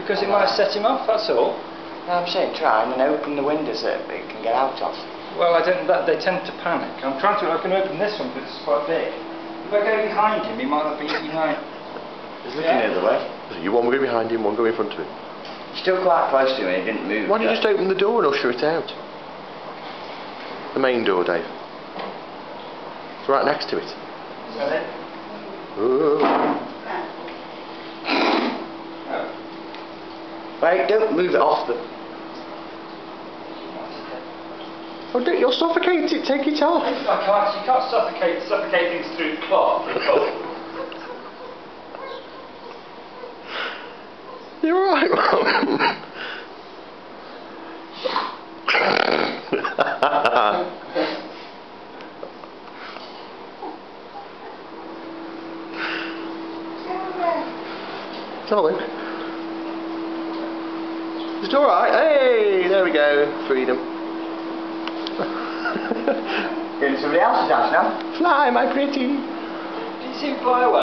Because it might set him off, that's all. No, I'm saying try and then open the windows that it can get out of. Well, I don't. They tend to panic. I can open this one because it's quite big. If I go behind him, he might not be. He might. He's looking the other way. You one go behind him, one go in front of him. Still quite close to him, he didn't move. Why don't you just open the door and usher it out? The main door, Dave. It's right next to it. Sorry? Ooh. Wait, don't move it off the... Oh, you'll suffocate it, take it off. I can't. You can't suffocate things through cloth. You're alright, Mum. Darling. It's alright. Hey, there we go. Freedom. Going to somebody else's house now? Fly, my pretty. Did you see him fly away?